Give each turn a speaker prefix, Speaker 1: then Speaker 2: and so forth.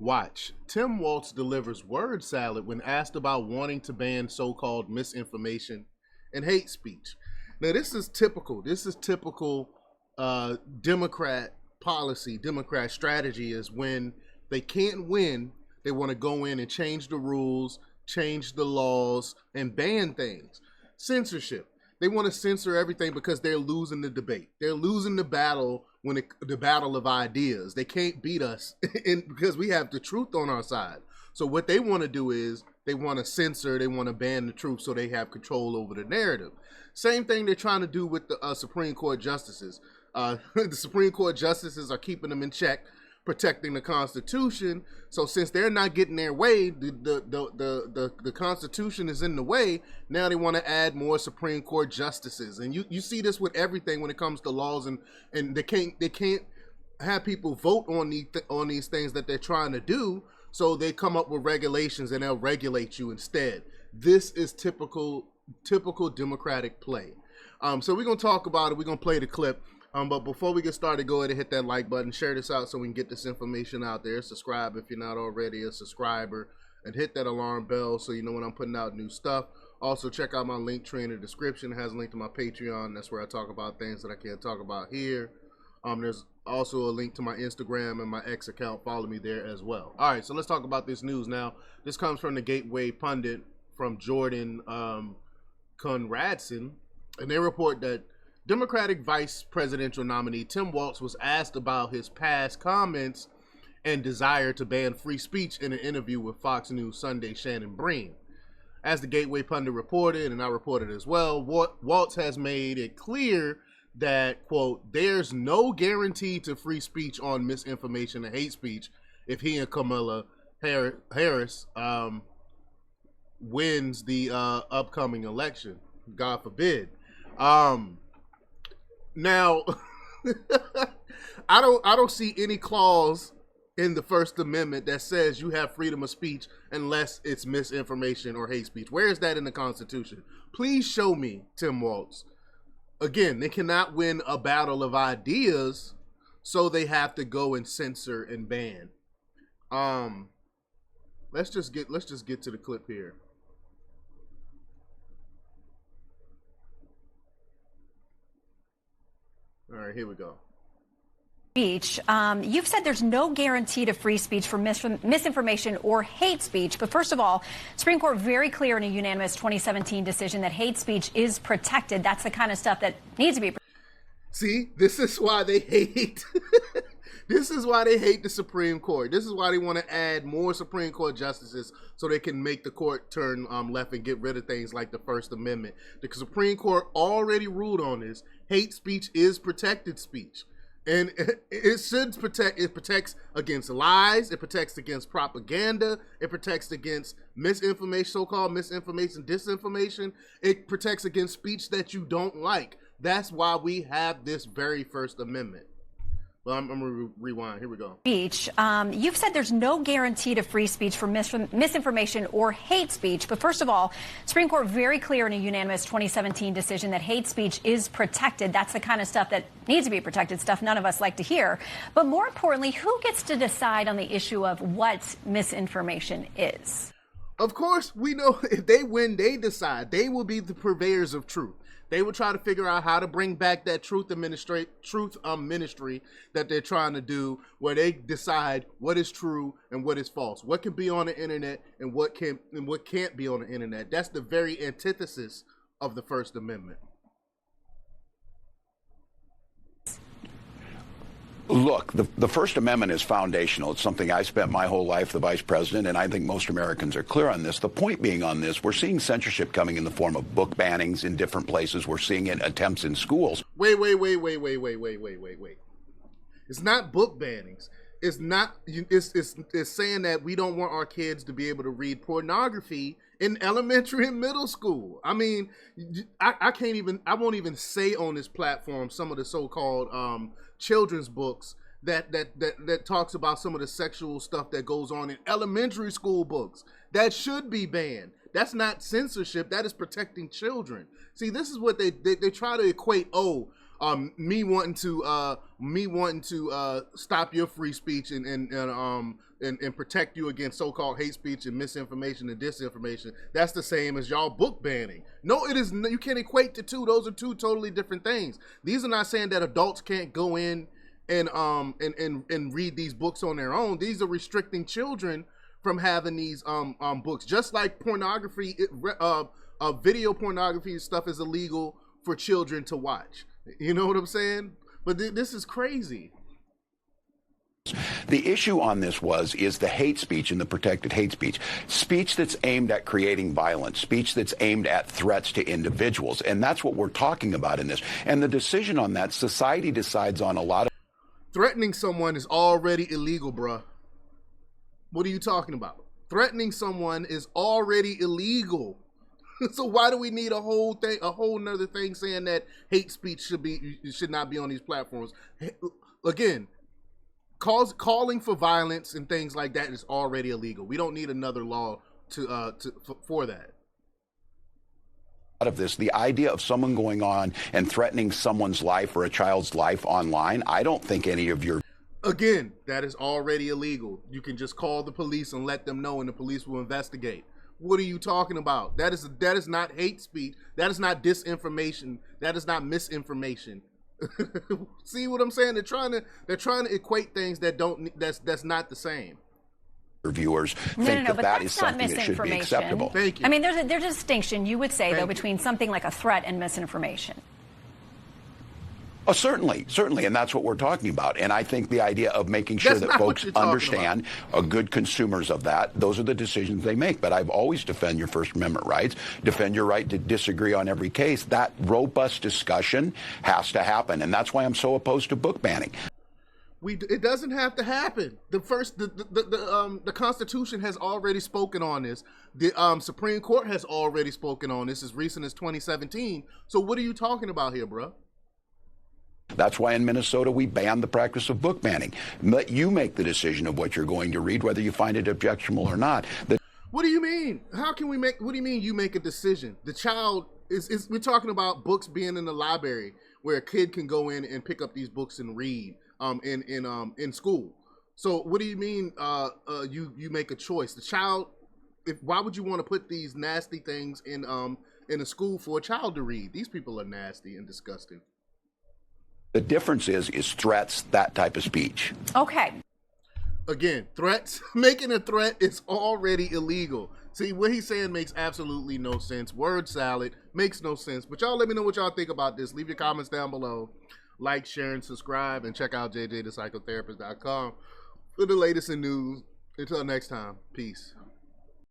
Speaker 1: Watch. Tim Walz delivers word salad when asked about wanting to ban so-called misinformation and hate speech. Now, this is typical. This is typical Democrat policy, Democrat strategy is when they can't win, they want to go in and change the rules, change the laws, and ban things. Censorship. They want to censor everything because they're losing the debate. They're losing the battle the battle of ideas. They can't beat us because we have the truth on our side. So what they want to do is they want to censor, they want to ban the truth so they have control over the narrative. Same thing they're trying to do with the Supreme Court justices. The Supreme Court justices are keeping them in check, protecting the Constitution. So since they're not getting their way, the Constitution is in the way. Now they want to add more Supreme Court justices, and you see this with everything when it comes to laws, and they can't have people vote on these things that they're trying to do. So they come up with regulations and they'll regulate you instead. This is typical Democratic play. So we're gonna talk about it. We're gonna play the clip. But before we get started, go ahead and hit that like button, share this out so we can get this information out there. Subscribe if you're not already a subscriber, and hit that alarm bell so you know when I'm putting out new stuff. Also, check out my link tree in the description. It has a link to my Patreon. That's where I talk about things that I can't talk about here. There's also a link to my Instagram and my X account. Follow me there as well. All right, so let's talk about this news now. This comes from the Gateway Pundit from Jordan Conradson, and they report that Democratic vice presidential nominee Tim Walz was asked about his past comments and desire to ban free speech in an interview with Fox News Sunday Shannon Breen. As the Gateway Pundit reported, and I reported as well, Walz has made it clear that, quote, there's no guarantee to free speech on misinformation and hate speech if he and Kamala Harris wins the upcoming election. God forbid. Now, I don't see any clause in the First Amendment that says you have freedom of speech unless it's misinformation or hate speech. Where is that in the Constitution? Please show me, Tim Walz. Again, they cannot win a battle of ideas, so they have to go and censor and ban. Let's just get to the clip here. All right, here we go.
Speaker 2: Speech. You've said there's no guarantee to free speech for misinformation or hate speech. But first of all, Supreme Court very clear in a unanimous 2017 decision that hate speech is protected. That's the kind of stuff that needs to be protected.
Speaker 1: See, this is why they hate. This is why they hate the Supreme Court. This is why they want to add more Supreme Court justices so they can make the court turn left and get rid of things like the First Amendment. The Supreme Court already ruled on this. Hate speech is protected speech. And it should protect, it protects against lies, it protects against propaganda, it protects against misinformation, so-called misinformation, disinformation. It protects against speech that you don't like. That's why we have this very First Amendment. Well, I'm going to rewind. Here we go.
Speaker 2: Speech. You've said there's no guarantee to free speech for misinformation or hate speech. But first of all, Supreme Court very clear in a unanimous 2017 decision that hate speech is protected. That's the kind of stuff that needs to be protected, stuff none of us like to hear. But more importantly, who gets to decide on the issue of what misinformation is?
Speaker 1: Of course, we know if they win, they decide. They will be the purveyors of truth. They will try to figure out how to bring back that truth ministry that they're trying to do, where they decide what is true and what is false, what can be on the internet and what can't be on the internet. That's the very antithesis of the First Amendment.
Speaker 3: Look, the First Amendment is foundational. It's something I spent my whole life, the vice president, and I think most Americans are clear on this. The point being on this, we're seeing censorship coming in the form of book bannings in different places. We're seeing it attempts in schools.
Speaker 1: Wait. It's not book bannings. It's not. It's saying that we don't want our kids to be able to read pornography in elementary and middle school. I mean, I won't even say on this platform some of the so-called children's books that talks about some of the sexual stuff that goes on in elementary school books. That should be banned. That's not censorship. That is protecting children. See, this is what they try to equate. Oh, me wanting to stop your free speech and protect you against so-called hate speech and misinformation and disinformation. That's the same as y'all book banning. No, it is. You can't equate the two. Those are two totally different things. These are not saying that adults can't go in and read these books on their own. These are restricting children from having these books. Just like pornography, video pornography and stuff is illegal for children to watch. You know what I'm saying? But this is crazy.
Speaker 3: The issue on this is the hate speech and the protected hate speech. Speech that's aimed at creating violence, speech that's aimed at threats to individuals. And that's what we're talking about in this. And the decision on that, society decides on a lot of...
Speaker 1: Threatening someone is already illegal, bruh. What are you talking about? Threatening someone is already illegal. So why do we need a whole nother thing saying that hate speech should not be on these platforms? Again, calling for violence and things like that is already illegal. We don't need another law for that.
Speaker 3: Out of this, the idea of someone going on and threatening someone's life or a child's life online, I don't think any of your...
Speaker 1: Again, that is already illegal. You can just call the police and let them know, and the police will investigate. What are you talking about? That is not hate speech. That is not disinformation. That is not misinformation. See what I'm saying? They're trying to equate things that's not the same.
Speaker 3: Viewers think that is something that should be acceptable.
Speaker 1: Thank you.
Speaker 2: I mean, there's a distinction, you would say, though, between something like a threat and misinformation.
Speaker 3: Oh, certainly, and that's what we're talking about. And I think the idea of making sure that folks understand, are good consumers of that, those are the decisions they make. But I've always defend your First Amendment rights, defend your right to disagree on every case. That robust discussion has to happen, and that's why I'm so opposed to book banning.
Speaker 1: It doesn't have to happen. The Constitution has already spoken on this. The Supreme Court has already spoken on this as recent as 2017. So what are you talking about here, bro?
Speaker 3: That's why in Minnesota we banned the practice of book banning. Let you make the decision of what you're going to read, whether you find it objectionable or not.
Speaker 1: What do you mean? How can we make? What do you mean you make a decision? The child is. We're talking about books being in the library where a kid can go in and pick up these books and read in school. So what do you mean? You make a choice. The child. Why would you want to put these nasty things in a school for a child to read? These people are nasty and disgusting.
Speaker 3: The difference is threats, that type of speech.
Speaker 2: Okay.
Speaker 1: Again, threats, making a threat is already illegal. See, what he's saying makes absolutely no sense. Word salad makes no sense. But y'all let me know what y'all think about this. Leave your comments down below. Like, share, and subscribe. And check out jjthepsychotherapist.com for the latest in news. Until next time, peace.